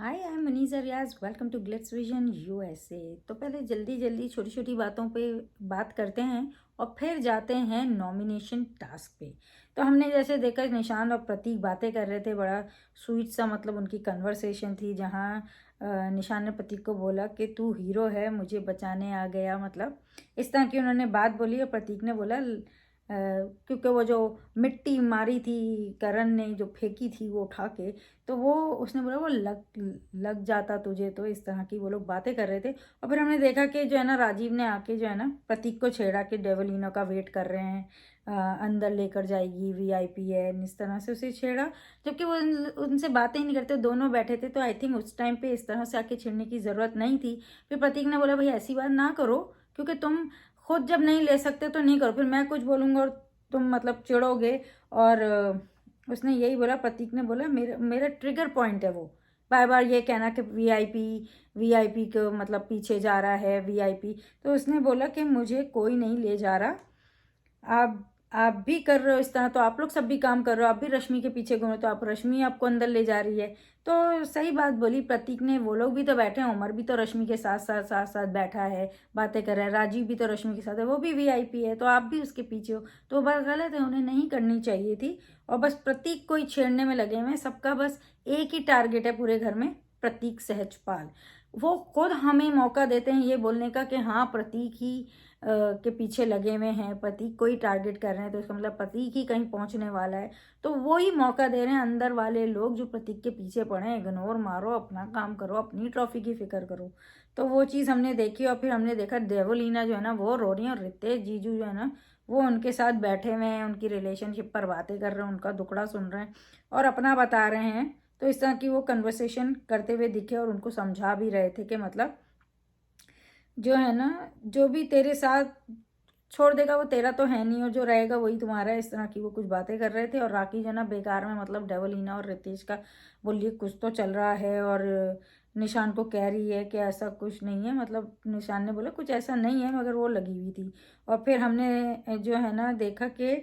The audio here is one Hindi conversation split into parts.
Hi I am Maniza Riaz. Welcome to Glitz Vision USA. तो पहले जल्दी जल्दी छोटी छोटी बातों पे बात करते हैं और फिर जाते हैं नॉमिनेशन टास्क पे। तो हमने जैसे देखा निशान और प्रतीक बातें कर रहे थे, बड़ा स्वीट सा मतलब उनकी कन्वर्सेशन थी, जहाँ निशान ने प्रतीक को बोला कि तू हीरो है, मुझे बचाने आ गया, मतलब इस तरह की उन्होंने बात बोली। और प्रतीक ने बोला क्योंकि वो जो मिट्टी मारी थी करण ने, जो फेंकी थी वो उठा के, तो वो उसने बोला वो लग लग जाता तुझे। तो इस तरह की वो लोग बातें कर रहे थे। और फिर हमने देखा कि जो है ना राजीव ने आके जो है ना प्रतीक को छेड़ा कि डेवलिनो का वेट कर रहे हैं, अंदर लेकर जाएगी, वीआईपी है, इस तरह से उसे छेड़ा, जबकि वो उनसे बातें ही नहीं करते, दोनों बैठे थे। तो आई थिंक उस टाइम पे इस तरह से आके छेड़ने की ज़रूरत नहीं थी। फिर प्रतीक ने बोला भाई ऐसी बात ना करो, क्योंकि तुम खुद जब नहीं ले सकते तो नहीं करो, फिर मैं कुछ बोलूँगा और तुम मतलब चिढ़ोगे। और उसने यही बोला, प्रतीक ने बोला मेरा मेरा ट्रिगर पॉइंट है वो, बार बार ये कहना कि वीआईपी वीआईपी को मतलब पीछे जा रहा है वीआईपी। तो उसने बोला कि मुझे कोई नहीं ले जा रहा, आप भी कर रहे हो इस तरह, तो आप लोग सब भी काम कर रहे हो, आप भी रश्मि के पीछे घूमो, तो आप रश्मि आपको अंदर ले जा रही है। तो सही बात बोली प्रतीक ने, वो लोग भी तो बैठे हैं, उमर भी तो रश्मि के साथ साथ बैठा है, बातें कर रहा है, राजीव भी तो रश्मि के साथ है, वो भी वीआईपी है, तो आप भी उसके पीछे हो। तो वो बात गलत है, उन्हें नहीं करनी चाहिए थी। और बस प्रतीक को ही छेड़ने में लगे हुए हैं। सबका बस एक ही टारगेट है पूरे घर में, प्रतीक सहजपाल। वो खुद हमें मौका देते हैं ये बोलने का कि हाँ प्रतीक ही के पीछे लगे हुए हैं, प्रतीक को ही टारगेट कर रहे हैं, तो इसका मतलब प्रतीक ही कहीं पहुंचने वाला है। तो वो ही मौका दे रहे हैं अंदर वाले लोग जो प्रतीक के पीछे पड़े हैं। इग्नोर मारो, अपना काम करो, अपनी ट्रॉफी की फिक्र करो। तो वो चीज़ हमने देखी। और फिर हमने देखा देवलीना जो है ना वो रो रही है, और रितेश जीजू जो है ना वो उनके साथ बैठे हुए हैं, उनकी रिलेशनशिप पर बातें कर रहे हैं, उनका दुखड़ा सुन रहे हैं और अपना बता रहे हैं। तो इस तरह की वो कन्वर्सेशन करते हुए दिखे और उनको समझा भी रहे थे कि मतलब जो है ना, जो भी तेरे साथ छोड़ देगा वो तेरा तो है नहीं, और जो रहेगा वही तुम्हारा है। इस तरह की वो कुछ बातें कर रहे थे। और राखी जो ना बेकार में मतलब डेवलिना और रितेश का बोलिए कुछ तो चल रहा है, और निशान को कह रही है कि ऐसा कुछ नहीं है, मतलब निशान ने बोला कुछ ऐसा नहीं है, मगर वो लगी हुई थी। और फिर हमने जो है ना देखा कि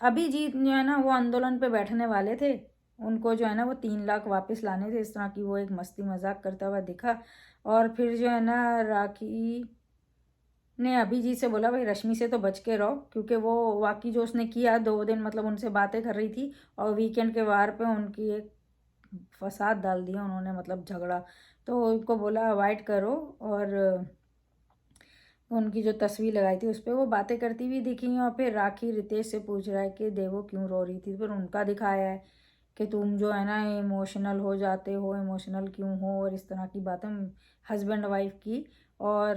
अभिजीत जो है ना वो आंदोलन पे बैठने वाले थे, उनको जो है ना वो 3 लाख वापस लाने थे। इस तरह की वो एक मस्ती मजाक करता हुआ दिखा। और फिर जो है ना राखी ने अभिजीत से बोला भाई रश्मि से तो बच के रहो, क्योंकि वो वाकई जो उसने किया 2 दिन मतलब उनसे बातें कर रही थी, और वीकेंड के वार पे उनकी एक फसाद डाल दिया उन्होंने, मतलब झगड़ा। तो उनको बोला अवॉइड करो। और उनकी जो तस्वीर लगाई थी उस पर वो बातें करती हुई दिखी। और फिर राखी रितेश से पूछ रहा है कि देवो क्यों रो रही थी, फिर उनका दिखाया है कि तुम जो है ना इमोशनल हो जाते हो, इमोशनल क्यों हो, और इस तरह की बातें हस्बैंड वाइफ की। और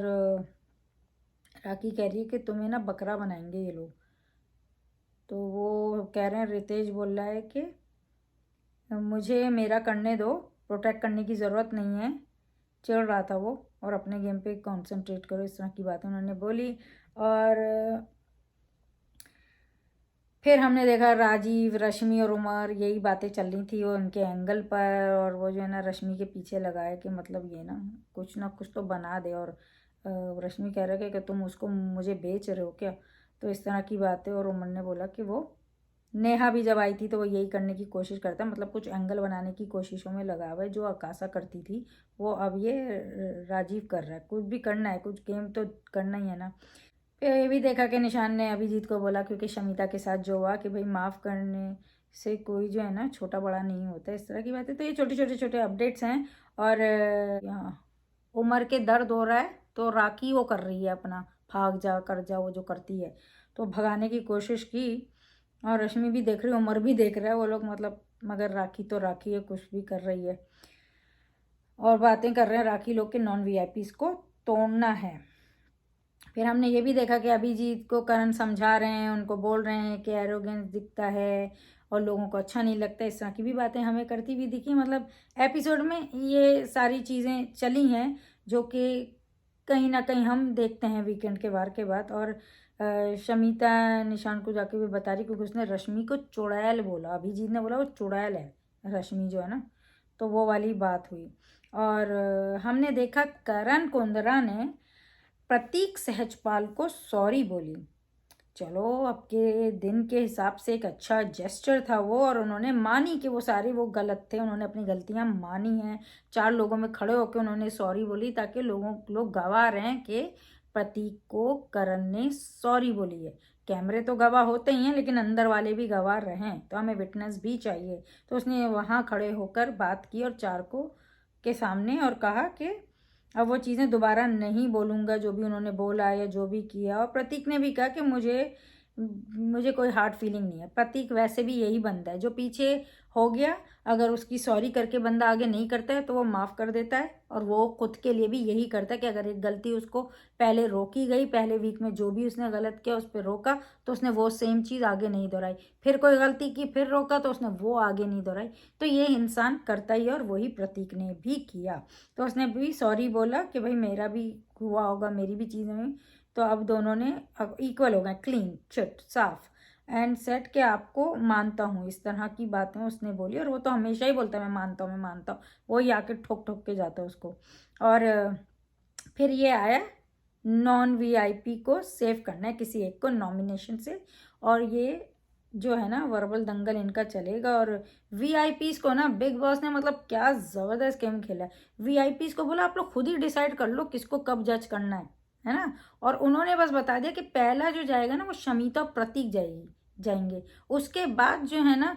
राखी कह रही है कि तुम्हें ना बकरा बनाएंगे ये लोग। तो वो कह रहे हैं, रितेश बोल रहा है कि मुझे मेरा करने दो, प्रोटेक्ट करने की ज़रूरत नहीं है, चिढ़ रहा था वो, और अपने गेम पे कंसंट्रेट करो, इस तरह की बातें उन्होंने बोली। और फिर हमने देखा राजीव रश्मि और उमर यही बातें चल रही थी वो उनके एंगल पर, और वो जो है ना रश्मि के पीछे लगा है कि मतलब ये ना कुछ तो बना दे। और रश्मि कह रहा है कि तुम उसको मुझे बेच रहे हो क्या। तो इस तरह की बातें। और उमर ने बोला कि वो नेहा भी जब आई थी तो वो यही करने की कोशिश करता है, मतलब कुछ एंगल बनाने की कोशिशों में लगा हुआ है। जो आकाशा करती थी वो अब ये राजीव कर रहा है। कुछ भी करना है, कुछ गेम तो करना ही है ना। फिर ये भी देखा कि निशान ने अभिजीत को बोला, क्योंकि शमिता के साथ जो हुआ, कि भाई माफ़ करने से कोई जो है ना छोटा बड़ा नहीं होता, इस तरह की बातें। तो ये छोटे अपडेट्स हैं। और यहाँ उमर के दर्द हो रहा है तो राखी वो कर रही है अपना, भाग जा कर जा, वो जो करती है, तो भगाने की कोशिश की। और रश्मि भी देख रही है, उमर भी देख रहा है, वो लोग मतलब, मगर राखी तो राखी है, कुछ भी कर रही है। और बातें कर रहे हैं राखी लोग के नॉन वीआईपीज को तोड़ना है। फिर हमने ये भी देखा कि अभिजीत को करण समझा रहे हैं, उनको बोल रहे हैं कि एरोगेंस दिखता है और लोगों को अच्छा नहीं लगता, इस तरह की भी बातें हमें करती हुई दिखी। मतलब एपिसोड में ये सारी चीज़ें चली हैं जो कि कहीं ना कहीं हम देखते हैं वीकेंड के वार के बाद। और शमिता निशान को जाके भी बता रही, क्योंकि उसने रश्मि को चुड़ैल बोला, अभिजीत ने बोला वो चुड़ैल है रश्मि जो है ना, तो वो वाली बात हुई। और हमने देखा करण कुंद्रा ने प्रतीक सहजपाल को सॉरी बोली। चलो अब के दिन के हिसाब से एक अच्छा जेस्चर था वो, और उन्होंने मानी कि वो सारे वो गलत थे, उन्होंने अपनी गलतियां मानी हैं। 4 लोगों में खड़े होकर उन्होंने सॉरी बोली, ताकि लोग गवाह रहें कि प्रतीक को करण ने सॉरी बोली है। कैमरे तो गवाह होते ही हैं, लेकिन अंदर वाले भी गवाह रहें, तो हमें विटनेस भी चाहिए। तो उसने वहाँ खड़े होकर बात की और 4 को के सामने, और कहा कि अब वो चीज़ें दोबारा नहीं बोलूँगा जो भी उन्होंने बोला या जो भी किया। और प्रतीक ने भी कहा कि मुझे कोई हार्ड फीलिंग नहीं है। प्रतीक वैसे भी यही बंदा है जो पीछे हो गया, अगर उसकी सॉरी करके बंदा आगे नहीं करता है तो वो माफ़ कर देता है। और वो खुद के लिए भी यही करता है कि अगर एक गलती उसको पहले रोकी गई, पहले वीक में जो भी उसने गलत किया उस पर रोका, तो उसने वो सेम चीज़ आगे नहीं दोहराई। फिर कोई गलती की, फिर रोका, तो उसने वो आगे नहीं दोहराई। तो ये इंसान करता ही है, और वही प्रतीक ने भी किया। तो उसने भी सॉरी बोला कि भाई मेरा भी हुआ होगा, मेरी भी चीज़ें हुई। तो अब दोनों ने अब इक्वल हो गए, क्लीन चिट साफ, एंड सेट के आपको मानता हूँ। इस तरह की बातें उसने बोली, और वो तो हमेशा ही बोलता है मैं मानता हूँ, मैं मानता हूँ। वो ही आके ठोक ठोक के जाता है उसको। और फिर ये आया नॉन वीआईपी को सेव करना है किसी एक को नॉमिनेशन से, और ये जो है ना वर्बल दंगल इनका चलेगा। और वीआईपीज को ना बिग बॉस ने मतलब क्या ज़बरदस्त गेम खेला है। वीआईपीज को बोला आप लोग खुद ही डिसाइड कर लो किसको कब जज करना है ना। और उन्होंने बस बता दिया कि पहला जो जाएगा ना वो शमिता और प्रतीक जाएंगे। उसके बाद जो है ना,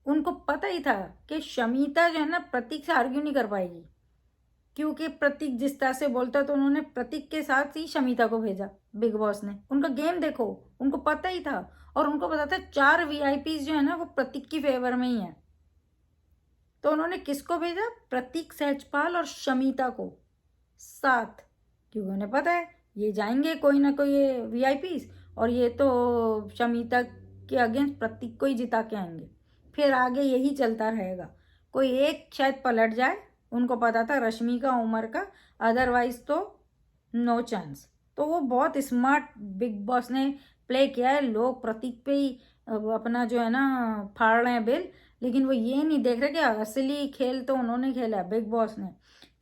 उनको पता ही था कि शमिता जो है ना प्रतीक से आर्ग्यू नहीं कर पाएगी, क्योंकि प्रतीक जिस तरह से बोलता, तो उन्होंने प्रतीक के साथ ही शमिता को भेजा बिग बॉस ने। उनका गेम देखो, उनको पता ही था, और उनको पता था 4 वीआईपीज जो है ना वो प्रतीक की फेवर में ही है। तो उन्होंने किसको भेजा? प्रतीक, सहजपाल और शमिता को साथ, क्योंकि उन्हें पता है ये जाएंगे कोई ना कोई ये वीआईपीज, और ये तो शमिता के अगेंस्ट प्रतीक को ही जिता के आएंगे। फिर आगे यही चलता रहेगा, कोई एक शायद पलट जाए। उनको पता था रश्मि का, उमर का, अदरवाइज तो नो चांस। तो वो बहुत स्मार्ट बिग बॉस ने प्ले किया है। लोग प्रतीक पे ही अपना जो है ना फाड़ रहे हैं बिल, लेकिन वो ये नहीं देख रहे कि असली खेल तो उन्होंने खेला है, बिग बॉस ने।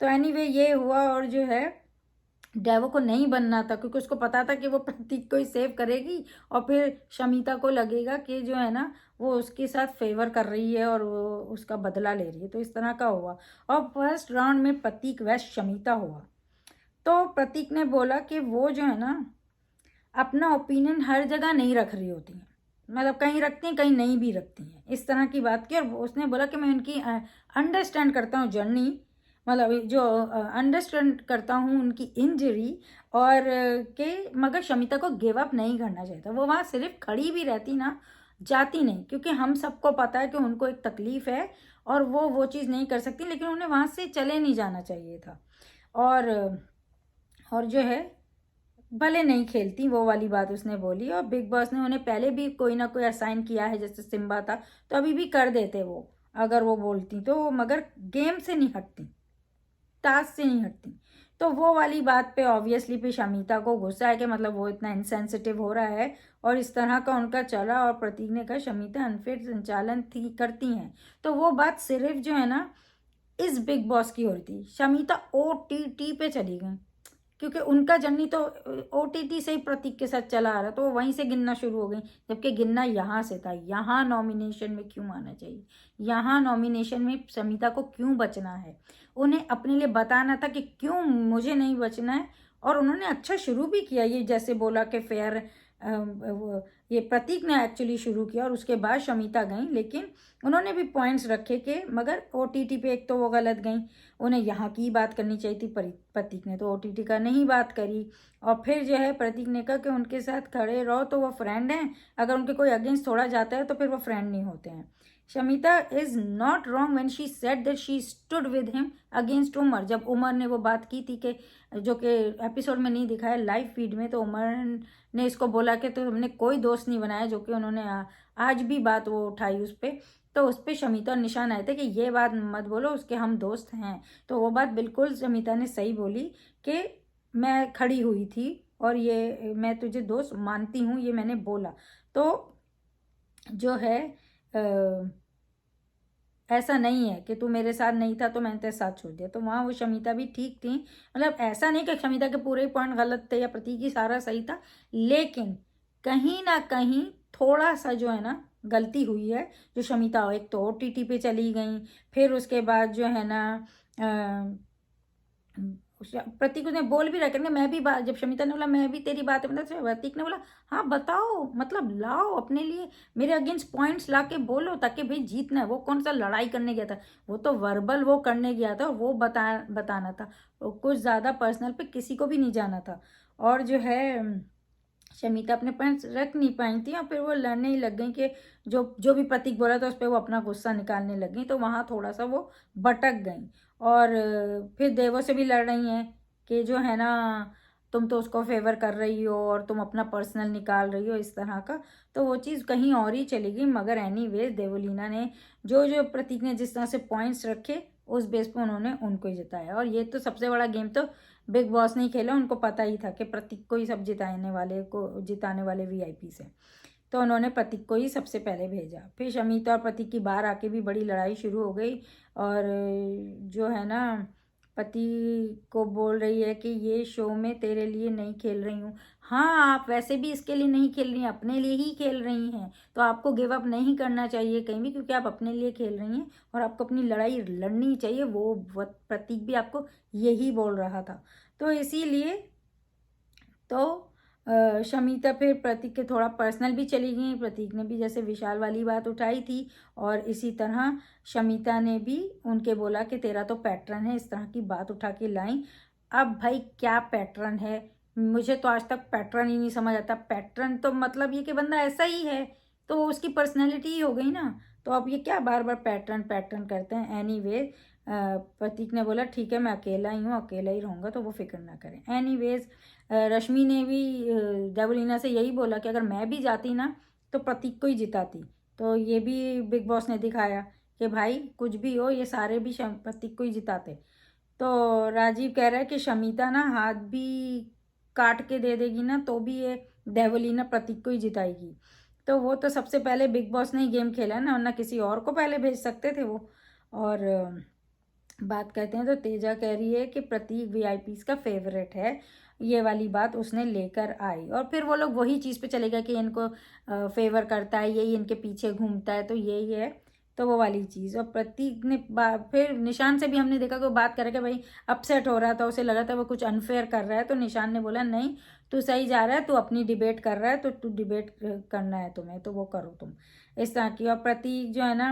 तो एनीवे ये हुआ, और जो है डेवो को नहीं बनना था, क्योंकि उसको पता था कि वो प्रतीक को ही सेव करेगी, और फिर शमिता को लगेगा कि जो है ना वो उसके साथ फेवर कर रही है और वो उसका बदला ले रही है। तो इस तरह का हुआ, और फर्स्ट राउंड में प्रतीक वैस शमिता हुआ। तो प्रतीक ने बोला कि वो जो है ना अपना ओपिनियन हर जगह नहीं रख रही होती हैं, मतलब कहीं रखती हैं कहीं नहीं भी रखती हैं, इस तरह की बात की। और उसने बोला कि मैं उनकी अंडरस्टैंड करता हूँ जर्नी, मतलब जो अंडरस्टैंड करता हूँ उनकी इंजरी, और के मगर शमिता को गिव अप नहीं करना चाहिए था। वो वहाँ सिर्फ खड़ी भी रहती ना, जाती नहीं, क्योंकि हम सबको पता है कि उनको एक तकलीफ़ है और वो चीज़ नहीं कर सकती, लेकिन उन्हें वहाँ से चले नहीं जाना चाहिए था। और जो है भले नहीं खेलती, वो वाली बात उसने बोली। और बिग बॉस ने उन्हें पहले भी कोई ना कोई असाइन किया है, जैसे सिम्बा था, तो अभी भी कर देते वो अगर वो बोलती तो, मगर गेम से नहीं हटती, टास्क से नहीं हटती। तो वो वाली बात पे ऑब्वियसली पे शमिता को गुस्सा है कि मतलब वो इतना इनसेंसिटिव हो रहा है, और इस तरह का उनका चला। और प्रतीक ने कहा शमिता अनफिट संचालन थी करती हैं। तो वो बात सिर्फ जो है ना इस बिग बॉस की हो रही थी। शमिता OTT पे चली गई, क्योंकि उनका जर्नी तो OTT से ही प्रतीक के साथ चला आ रहा, तो वो वहीं से गिनना शुरू हो गई, जबकि गिनना यहाँ से था। यहाँ नॉमिनेशन में क्यों आना चाहिए, यहाँ नॉमिनेशन में शमिता को क्यों बचना है, उन्हें अपने लिए बताना था कि क्यों मुझे नहीं बचना है। और उन्होंने अच्छा शुरू भी किया, ये जैसे बोला कि फेयर, ये प्रतीक ने एक्चुअली शुरू किया और उसके बाद शमिता गई, लेकिन उन्होंने भी पॉइंट्स रखे कि मगर OTT पे एक तो वो गलत गई, उन्हें यहाँ की बात करनी चाहिए थी। प्रतीक ने तो OTT का नहीं बात करी। और फिर जो है प्रतीक ने कहा कि उनके साथ खड़े रहो तो वो फ्रेंड हैं, अगर उनके कोई अगेंस्ट थोड़ा जाता है तो फिर वो फ्रेंड नहीं होते हैं। Shamita is not wrong when she said that she stood with him against Umar. जब उमर ने वो बात की थी कि जो कि एपिसोड में नहीं दिखाया, लाइव फीड में, तो उमर ने इसको बोला कि तो हमने कोई दोस्त नहीं बनाया, जो कि उन्होंने आज भी बात वो उठाई उस पर। तो उस पर शमिता निशान आए थे कि ये बात मत बोलो, उसके हम दोस्त हैं। तो वो बात बिल्कुल शमिता ने सही बोली कि मैं खड़ी हुई थी और ये मैं तुझे दोस्त मानती हूँ, ये मैंने बोला। तो जो है ऐसा नहीं है कि तू मेरे साथ नहीं था तो मैंने तेरे साथ छोड़ दिया। तो वहाँ वो शमिता भी ठीक थी, मतलब ऐसा नहीं कि शमिता के पूरे पॉइंट गलत थे या प्रतीक ही सारा सही था, लेकिन कहीं ना कहीं थोड़ा सा जो है ना गलती हुई है। जो शमिता एक तो ओटीटी पे चली गई, फिर उसके बाद जो है ना प्रतीक ने बोल भी रहा कि मैं भी बात, जब शमिता ने बोला मैं भी तेरी बात है मतलब, प्रतीक ने बोला हाँ बताओ, मतलब लाओ अपने लिए, मेरे अगेंस्ट पॉइंट्स ला के बोलो, ताकि भाई जीतना है। वो कौन सा लड़ाई करने गया था, वो तो वर्बल वो करने गया था, वो बताना था, कुछ ज़्यादा पर्सनल पे किसी को भी नहीं जाना था। और जो है शमिता अपने पॉइंट्स रख नहीं पाई थी और फिर वो लड़ने ही लग गई कि जो जो भी प्रतीक बोला था उस पर वो अपना गुस्सा निकालने लग गई, तो वहाँ थोड़ा सा वो भटक गई। और फिर देवों से भी लड़ रही हैं कि जो है ना तुम तो उसको फेवर कर रही हो और तुम अपना पर्सनल निकाल रही हो इस तरह का। तो वो चीज़ कहीं और ही चली गई। मगर एनीवेज देवोलीना ने जो जो प्रतीक ने जिस तरह से पॉइंट्स रखे उस बेस पर उन्होंने उनको ही जिताया। और ये तो सबसे बड़ा गेम तो बिग बॉस नहीं खेला, उनको पता ही था कि प्रतीक को ही सब जिताने वाले वीआईपी से, तो उन्होंने प्रतीक को ही सबसे पहले भेजा। फिर शमिता और प्रतीक की बाहर आके भी बड़ी लड़ाई शुरू हो गई। और जो है ना पति को बोल रही है कि ये शो में तेरे लिए नहीं खेल रही हूँ। हाँ, आप वैसे भी इसके लिए नहीं खेल रही हैं, अपने लिए ही खेल रही हैं, तो आपको गिव अप नहीं करना चाहिए कहीं भी, क्योंकि आप अपने लिए खेल रही हैं और आपको अपनी लड़ाई लड़नी चाहिए। वो प्रतीक भी आपको यही बोल रहा था। तो इसीलिए तो शमिता फिर प्रतीक के थोड़ा पर्सनल भी चली गई। प्रतीक ने भी जैसे विशाल वाली बात उठाई थी, और इसी तरह शमिता ने भी उनके बोला कि तेरा तो पैटर्न है, इस तरह की बात उठा के लाई। अब भाई क्या पैटर्न है, मुझे तो आज तक पैटर्न ही नहीं समझ आता। पैटर्न तो मतलब ये कि बंदा ऐसा ही है, तो उसकी पर्सनैलिटी ही हो गई ना। तो अब ये क्या बार बार पैटर्न पैटर्न करते हैं। एनीवे प्रतीक ने बोला ठीक है मैं अकेला ही हूँ, अकेला ही रहूँगा, तो वो फिक्र ना करें। एनीवेज रश्मि ने भी डेवलिना से यही बोला कि अगर मैं भी जाती ना तो प्रतीक को ही जिताती। तो ये भी बिग बॉस ने दिखाया कि भाई कुछ भी हो ये सारे भी प्रतीक को ही जिताते। तो राजीव कह रहा है कि शमिता ना हाथ भी काट के दे देगी ना तो भी ये डेवलिना प्रतीक को ही जिताएगी। तो वो तो सबसे पहले बिग बॉस ने ही गेम खेला है ना, वरना किसी और को पहले भेज सकते थे वो। और बात करते हैं तो तेजा कह रही है कि प्रतीक वीआईपीज का फेवरेट है, ये वाली बात उसने लेकर आई। और फिर वो लोग वही चीज़ पे चले गए कि इनको फेवर करता है, यही इनके पीछे घूमता है, तो यही है, तो वो वाली चीज़। और प्रतीक ने फिर निशान से भी हमने देखा कि वो बात करे कि भाई अपसेट हो रहा था, उसे लगा था वो कुछ अनफेयर कर रहा है, तो निशान ने बोला नहीं तू सही जा रहा है, तू अपनी डिबेट कर रहा है, तो तू डिबेट करना है तुम्हें तो वो करो तुम, इस तरह की। और प्रतीक जो है ना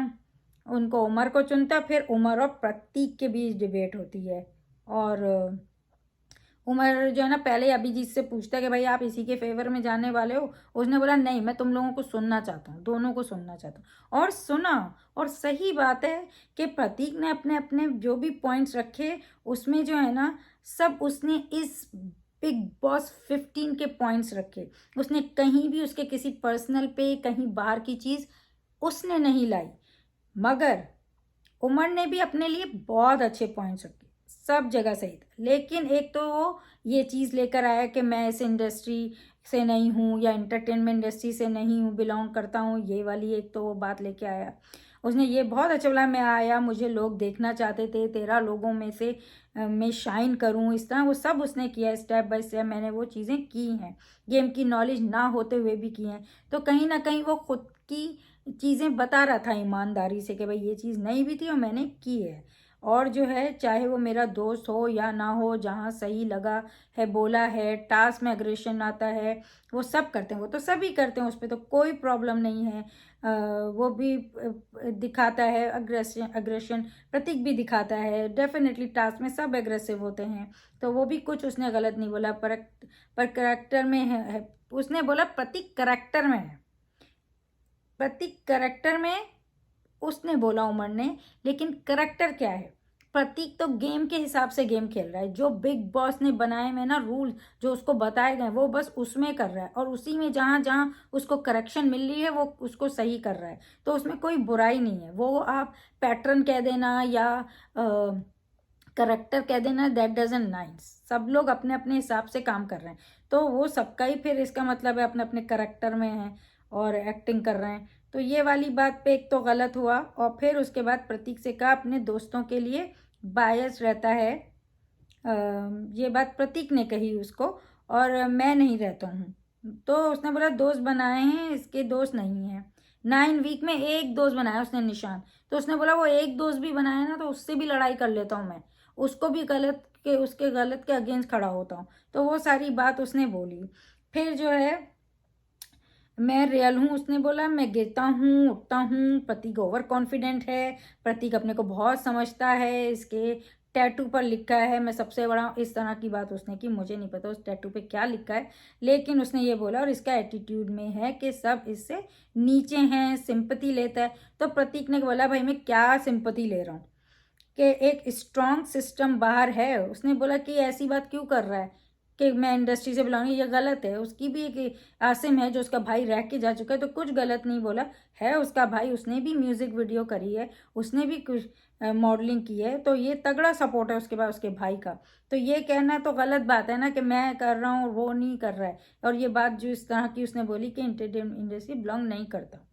उनको उमर को चुनता, फिर उमर और प्रतीक के बीच डिबेट होती है। और उमर जो है ना पहले अभिजीत से पूछता है कि भाई आप इसी के फेवर में जाने वाले हो। उसने बोला नहीं, मैं तुम लोगों को सुनना चाहता हूँ, दोनों को सुनना चाहता हूँ। और सुना। और सही बात है कि प्रतीक ने अपने अपने जो भी पॉइंट्स रखे उसमें जो है ना सब उसने इस बिग बॉस 15 के पॉइंट्स रखे। उसने कहीं भी उसके किसी पर्सनल पे कहीं बाहर की चीज़ उसने नहीं लाई। मगर उमर ने भी अपने लिए बहुत अच्छे पॉइंट्स रखे, सब जगह सही था। लेकिन एक तो वो ये चीज़ लेकर आया कि मैं इस इंडस्ट्री से नहीं हूँ या एंटरटेनमेंट इंडस्ट्री से नहीं हूँ, बिलोंग करता हूँ, ये वाली एक तो वो बात लेके आया। उसने ये बहुत अच्छा बोला, मैं आया मुझे लोग देखना चाहते थे, 13 लोगों में से मैं शाइन करूँ, इस तरह वो सब उसने किया, स्टेप बाय स्टेप मैंने वो चीज़ें की हैं, गेम की नॉलेज ना होते हुए भी की हैं। तो कहीं ना कहीं वो खुद की चीज़ें बता रहा था ईमानदारी से कि भाई ये चीज़ नहीं भी थी और मैंने की है। और जो है चाहे वो मेरा दोस्त हो या ना हो, जहाँ सही लगा है बोला है, टास्क में अग्रेशन आता है वो सब करते हैं, वो तो सभी करते हैं, उस पर तो कोई प्रॉब्लम नहीं है। वो भी दिखाता है अग्रेशन, अग्रेशन प्रतीक भी दिखाता है, डेफिनेटली टास्क में सब एग्रेसिव होते हैं, तो वो भी कुछ उसने गलत नहीं बोला। पर करेक्टर में है, उसने बोला प्रतीक करेक्टर में है, प्रतीक करेक्टर में उसने बोला उमर ने। लेकिन करेक्टर क्या है, प्रतीक तो गेम के हिसाब से गेम खेल रहा है, जो बिग बॉस ने बनाए में ना रूल जो उसको बताए गए वो बस उसमें कर रहा है, और उसी में जहाँ जहाँ उसको करेक्शन मिल रही है वो उसको सही कर रहा है, तो उसमें कोई बुराई नहीं है। वो आप पैटर्न कह देना या करेक्टर कह देना, दैट डजंट नाइस। सब लोग अपने अपने हिसाब से काम कर रहे हैं, तो वो सबका ही फिर इसका मतलब है अपने अपने करेक्टर में है और एक्टिंग कर रहे हैं। तो ये वाली बात पे एक तो गलत हुआ। और फिर उसके बाद प्रतीक से कहा अपने दोस्तों के लिए बायस रहता है, ये बात प्रतीक ने कही उसको, और मैं नहीं रहता हूँ, तो उसने बोला दोस्त बनाए हैं, इसके दोस्त नहीं हैं। 9 वीक में एक दोस्त बनाया उसने निशान। तो उसने बोला वो एक दोस्त भी बनाया ना तो उससे भी लड़ाई कर लेता हूँ मैं, उसको भी उसके गलत के अगेंस्ट खड़ा होता हूँ। तो वो सारी बात उसने बोली। फिर जो है मैं रियल हूँ उसने बोला, मैं गिरता हूँ उठता हूँ। प्रतीक ओवर कॉन्फिडेंट है, प्रतीक अपने को बहुत समझता है, इसके टैटू पर लिखा है मैं सबसे बड़ा। इस तरह की बात उसने की, मुझे नहीं पता उस टैटू पे क्या लिखा है, लेकिन उसने ये बोला। और इसका एटीट्यूड में है कि सब इससे नीचे हैं, सिंपैथी लेता है। तो प्रतीक ने बोला भाई मैं क्या सिंपैथी ले रहा हूँ, कि एक स्ट्रॉन्ग सिस्टम बाहर है। उसने बोला कि ऐसी बात क्यों कर रहा है कि मैं इंडस्ट्री से बिलोंग, ये गलत है। उसकी भी एक आसिम है जो उसका भाई रह के जा चुका है, तो कुछ गलत नहीं बोला है। उसका भाई, उसने भी म्यूजिक वीडियो करी है, उसने भी कुछ मॉडलिंग की है, तो ये तगड़ा सपोर्ट है उसके बाद उसके भाई का। तो ये कहना तो गलत बात है ना कि मैं कर रहा हूँ वो नहीं कर रहा है। और ये बात जो इस तरह की उसने बोली कि एंटरटेनमेंट इंडस्ट्री बिलोंग नहीं करता,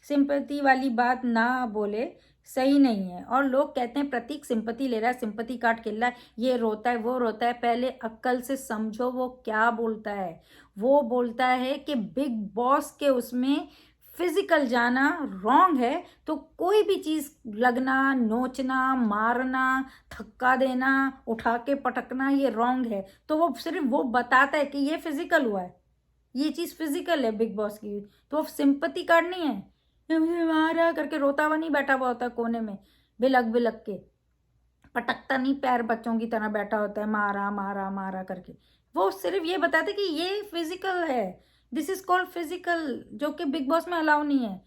सिंपैथी वाली बात ना बोले, सही नहीं है। और लोग कहते हैं प्रतीक सिंपैथी ले रहा है, सिंपैथी कार्ड खेल रहा है, ये रोता है वो रोता है। पहले अक्ल से समझो वो क्या बोलता है। वो बोलता है कि बिग बॉस के उसमें फिजिकल जाना रॉन्ग है, तो कोई भी चीज लगना, नोचना, मारना, धक्का देना, उठा के पटकना, ये रॉन्ग है। तो वो सिर्फ वो बताता है कि ये फिजिकल हुआ है, ये चीज फिजिकल है बिग बॉस की। तो वो सिंपैथी कार्ड नहीं है, ये मुझे मारा करके रोता हुआ नहीं बैठा हुआ होता कोने में, बिलक बिलक के पटकता नहीं, पैर बच्चों की तरह बैठा होता है मारा मारा मारा करके। वो सिर्फ ये बताते कि ये फिजिकल है, दिस इज कॉल्ड फिजिकल, जो कि बिग बॉस में अलाउ नहीं है।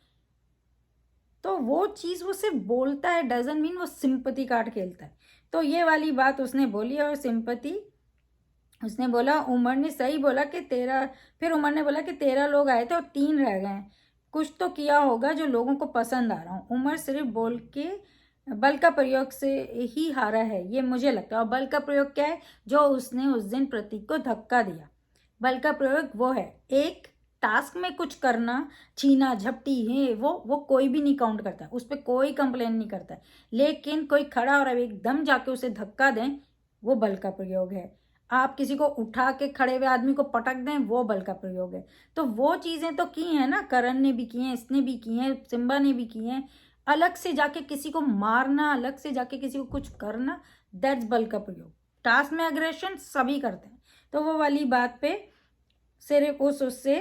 तो वो चीज वो सिर्फ बोलता है, डजन मीन वो सिंपैथी कार्ड खेलता है। तो ये वाली बात उसने बोली। और सिंपैथी उसने बोला, उमर ने सही बोला कि 13, फिर उमर ने बोला कि 13 लोग आए थे और 3 रह गए हैं, कुछ तो किया होगा जो लोगों को पसंद आ रहा हूँ। उमर सिर्फ बोल के बल का प्रयोग से ही हारा है, ये मुझे लगता है। और बल का प्रयोग क्या है, जो उसने उस दिन प्रतीक को धक्का दिया, बल का प्रयोग वो है। एक टास्क में कुछ करना, छीना झपटी है, वो कोई भी नहीं काउंट करता, उस पर कोई कंप्लेन नहीं करता है। लेकिन कोई खड़ा और अब एकदम जाके उसे धक्का दें, वो बल का प्रयोग है। आप किसी को उठा के खड़े हुए आदमी को पटक दें, वो बल का प्रयोग है। तो वो चीजें तो की हैं ना, करण ने भी की हैं, इसने भी की हैं, सिम्बा ने भी की हैं। अलग से जाके किसी को मारना, अलग से जाके किसी को कुछ करना, दैट्स बल का प्रयोग। टास्क में अग्रेशन सभी करते हैं। तो वो वाली बात पे सिर्फ उससे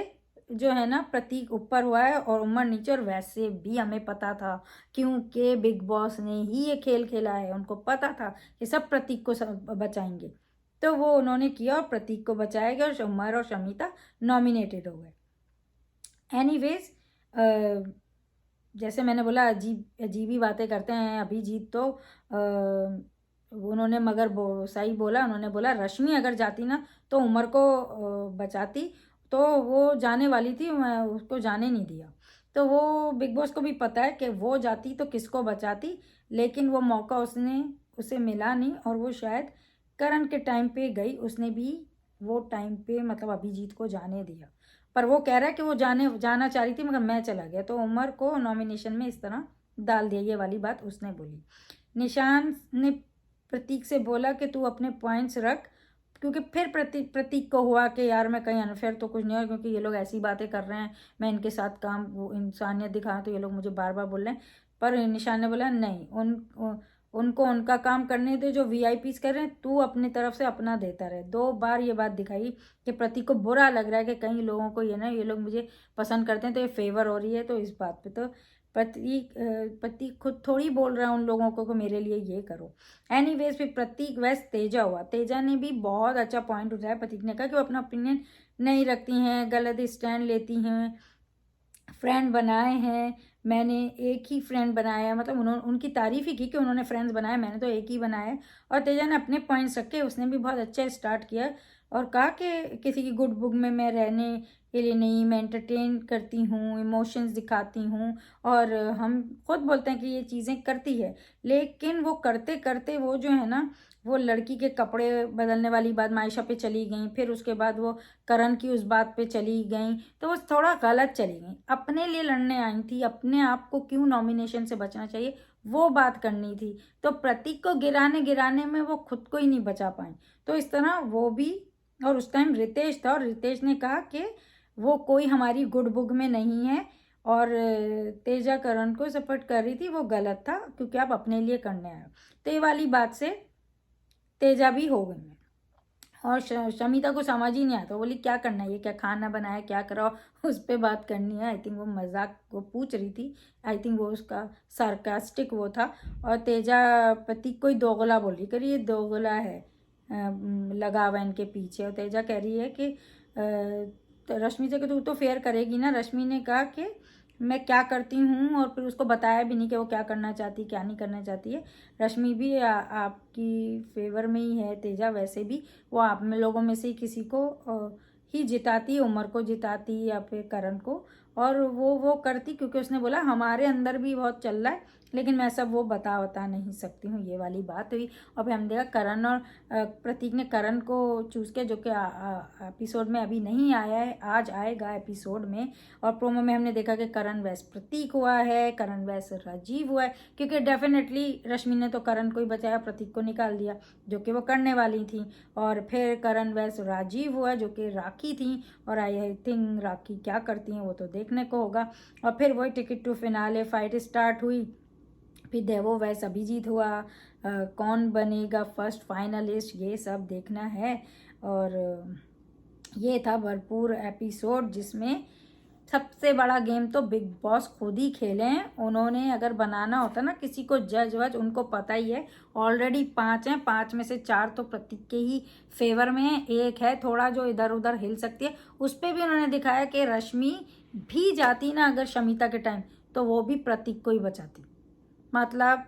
जो है ना प्रतीक ऊपर हुआ है और उमर नीचे। और वैसे भी हमें पता था, क्योंकि बिग बॉस ने ही ये खेल खेला है, उनको पता था कि सब प्रतीक को बचाएंगे। तो वो उन्होंने किया और प्रतीक को बचाया गया, और उमर और शमिता नॉमिनेटेड हो गए। एनीवेज, जैसे मैंने बोला अजीब अजीब ही बातें करते हैं अभिजीत। तो उन्होंने मगर सही बोला, उन्होंने बोला रश्मि अगर जाती ना तो उमर को बचाती, तो वो जाने वाली थी, मैं उसको जाने नहीं दिया। तो वो बिग बॉस को भी पता है कि वो जाती तो किसको बचाती, लेकिन वो मौका उसे मिला नहीं। और वो शायद करण के टाइम पे गई, उसने भी वो टाइम पे मतलब अभिजीत को जाने दिया। पर वो कह रहा है कि वो जाना चाह रही थी मगर मैं चला गया, तो उमर को नॉमिनेशन में इस तरह डाल दिया। ये वाली बात उसने बोली। निशान ने प्रतीक से बोला कि तू अपने पॉइंट्स रख, क्योंकि फिर प्रतीक को हुआ कि यार मैं कहीं अनफेयर तो कुछ नहीं हुआ, क्योंकि ये लोग ऐसी बातें कर रहे हैं, मैं इनके साथ काम वो इंसानियत दिखा तो ये लोग मुझे बार बार बोल रहे हैं। पर निशान ने बोला नहीं, उनको उनका काम करने दे, जो वीआईपीज कर रहे हैं, तू अपनी तरफ से अपना देता रहे। 2 बार ये बात दिखाई कि प्रतीक को बुरा लग रहा है कि कई लोगों को ये लोग मुझे पसंद करते हैं तो ये फेवर हो रही है। तो इस बात पे तो प्रतीक खुद थोड़ी बोल रहा है उन लोगों को कि मेरे लिए ये करो। एनीवेज, फिर प्रतीक वैस तेजा हुआ। तेजा ने भी बहुत अच्छा पॉइंट उठाया। प्रतीक ने कहा कि वो अपना ओपिनियन नहीं रखती हैं, गलत स्टैंड लेती हैं, फ्रेंड बनाए हैं, मैंने एक ही फ्रेंड बनाया है, मतलब उन्होंने उनकी तारीफ ही की कि उन्होंने फ्रेंड्स बनाए, मैंने तो एक ही बनाया है। और तेजा ने अपने पॉइंट्स रखे, उसने भी बहुत अच्छा स्टार्ट किया और कहा कि किसी की गुड बुक में मैं रहने के लिए नहीं, मैं एंटरटेन करती हूँ, इमोशंस दिखाती हूँ। और हम खुद बोलते हैं कि ये चीज़ें करती है, लेकिन वो करते करते वो जो है ना, वो लड़की के कपड़े बदलने वाली बात मायशा पे चली गई, फिर उसके बाद वो करण की उस बात पे चली गई, तो वो थोड़ा गलत चली गई। अपने लिए लड़ने आई थी, अपने आप को क्यों नॉमिनेशन से बचना चाहिए वो बात करनी थी। तो प्रतीक को गिराने गिराने में वो खुद को ही नहीं बचा पाई। तो इस तरह वो भी, और उस टाइम रितेश था और रितेश ने कहा कि वो कोई हमारी गुड बुक में नहीं है। और तेजा करण को सपोर्ट कर रही थी, वो गलत था क्योंकि आप अपने लिए करने आए हो। तो ये वाली बात से तेजा भी हो गई है। और शमिता को समझ ही नहीं आता, बोली क्या करना है, ये क्या खाना बनाया, क्या करा, उस पर बात करनी है। आई थिंक वो मजाक वो पूछ रही थी, आई थिंक वो उसका सार्कास्टिक वो था। और तेजा पति कोई दोगला बोल रही, करी ये दोगला है, लगावा इनके पीछे। और तेजा कह रही है कि तो रश्मि से कि तू तो फेयर करेगी ना। रश्मि ने कहा कि मैं क्या करती हूँ, और फिर उसको बताया भी नहीं कि वो क्या करना चाहती, क्या नहीं करना चाहती है। रश्मि भी आपकी फेवर में ही है। तेजा वैसे भी वो आप में लोगों में से ही किसी को ही जिताती, उमर को जिताती या फिर करण को। और वो करती क्योंकि उसने बोला हमारे अंदर भी बहुत चल रहा है, लेकिन मैं सब वो बता नहीं सकती हूँ। ये वाली बात हुई। और फिर हम देखा करण और प्रतीक ने करण को चूज़ किया, जो कि एपिसोड में अभी नहीं आया है, आज आएगा एपिसोड में। और प्रोमो में हमने देखा कि करण वैस प्रतीक हुआ है, करण वैस राजीव हुआ है, क्योंकि डेफिनेटली रश्मि ने तो करण को ही बचाया, प्रतीक को निकाल दिया जो कि वो करने वाली थी। और फिर करण वैस राजीव हुआ जो कि राखी थी। और आई थिंक राखी क्या करती हैं वो तो देखने को होगा। और फिर वही ticket to finale fight start हुई। फिर देवो वैस अभिजीत हुआ, कौन बनेगा फर्स्ट फाइनलिस्ट, ये सब देखना है। और ये था भरपूर एपिसोड जिसमें सबसे बड़ा गेम तो बिग बॉस खुद ही खेले हैं। उन्होंने अगर बनाना होता ना किसी को जज वज, उनको पता ही है। ऑलरेडी 5 हैं, 5 में से 4 तो प्रतीक के ही फेवर में है, एक है थोड़ा जो इधर उधर हिल सकती है। उस पर भी उन्होंने दिखाया कि रश्मि भी जाती ना अगर शमिता के टाइम, तो वो भी प्रतीक को ही बचाती। मतलब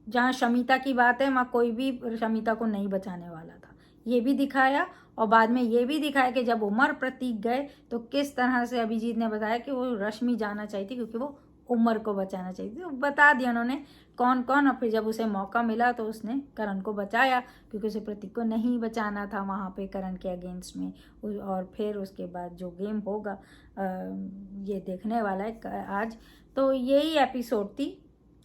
जहाँ शमिता की बात है वहाँ कोई भी शमिता को नहीं बचाने वाला था, ये भी दिखाया। और बाद में ये भी दिखाया कि जब उमर प्रतीक गए तो किस तरह से अभिजीत ने बताया कि वो रश्मि जाना चाहिए क्योंकि वो उमर को बचाना चाहिए थी। बता दिया उन्होंने कौन कौन। और फिर जब उसे मौका मिला तो उसने करण को बचाया क्योंकि उसे प्रतीक को नहीं बचाना था वहाँ पे करण के अगेंस्ट में। और फिर उसके बाद जो गेम होगा ये देखने वाला है आज। तो यही एपिसोड थी।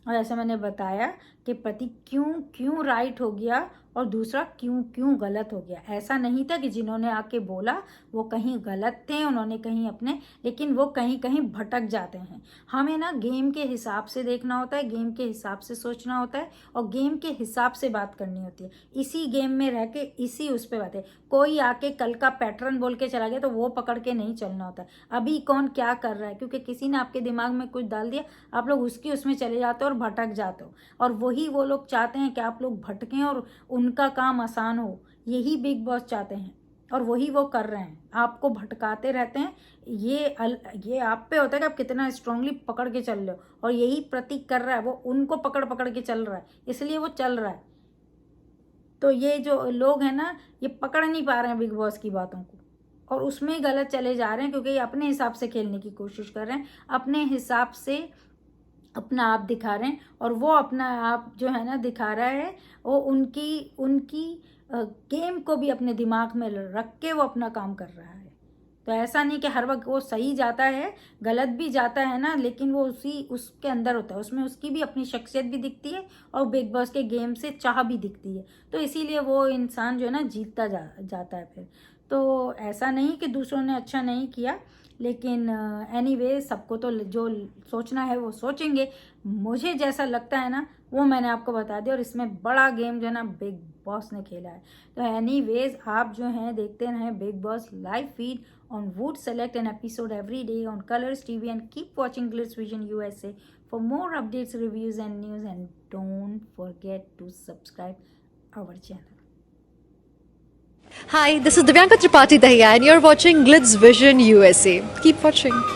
और ऐसे मैंने बताया कि प्रतीक क्यों राइट हो गया और दूसरा क्यों गलत हो गया। ऐसा नहीं था कि जिन्होंने आके बोला वो कहीं गलत थे, उन्होंने कहीं अपने, लेकिन वो कहीं भटक जाते हैं। हमें ना गेम के हिसाब से देखना होता है, गेम के हिसाब से सोचना होता है और गेम के हिसाब से बात करनी होती है। इसी गेम में रह के इसी उस पर बात है। कोई आके कल का पैटर्न बोल के चला गया तो वो पकड़ के नहीं चलना होता है। अभी कौन क्या कर रहा है, क्योंकि किसी ने आपके दिमाग में कुछ डाल दिया, आप लोग उसकी उसमें चले जाते हो और भटक जाते हो। और वही वो लोग चाहते हैं कि आप लोग भटकें और उनका काम आसान हो। यही बिग बॉस चाहते हैं और वही वो कर रहे हैं, आपको भटकाते रहते हैं। ये आप पे होता है कि आप कितना स्ट्रांगली पकड़ के चल रहे हो। और यही प्रतीक कर रहा है, वो उनको पकड़ के चल रहा है, इसलिए वो चल रहा है। तो ये जो लोग हैं ना, ये पकड़ नहीं पा रहे हैं बिग बॉस की बातों को और उसमें ही गलत चले जा रहे हैं, क्योंकि ये अपने हिसाब से खेलने की कोशिश कर रहे हैं, अपने हिसाब से अपना आप दिखा रहे हैं। और वो अपना आप जो है ना दिखा रहा है, वो उनकी गेम को भी अपने दिमाग में रख के वो अपना काम कर रहा है। तो ऐसा नहीं कि हर वक्त वो सही जाता है, गलत भी जाता है ना, लेकिन वो उसके अंदर होता है, उसमें उसकी भी अपनी शख्सियत भी दिखती है और बिग बॉस के गेम से चाह भी दिखती है। तो इसीलिए वो इंसान जो है ना जीतता जाता है फिर। तो ऐसा नहीं कि दूसरों ने अच्छा नहीं किया, लेकिन एनीवे सबको तो जो सोचना है वो सोचेंगे। मुझे जैसा लगता है ना वो मैंने आपको बता दिया। और इसमें बड़ा गेम जो है ना बिग बॉस ने खेला है। तो एनीवेज आप जो हैं देखते रहें big boss live feed on Wood. Select an episode every day on Colors TV and keep watching Glitz Vision USA for more updates, reviews and news, and don't forget to subscribe our channel. Hi, this is Divyanka Tripathi Dahiya and you're watching Glitz Vision USA. Keep watching.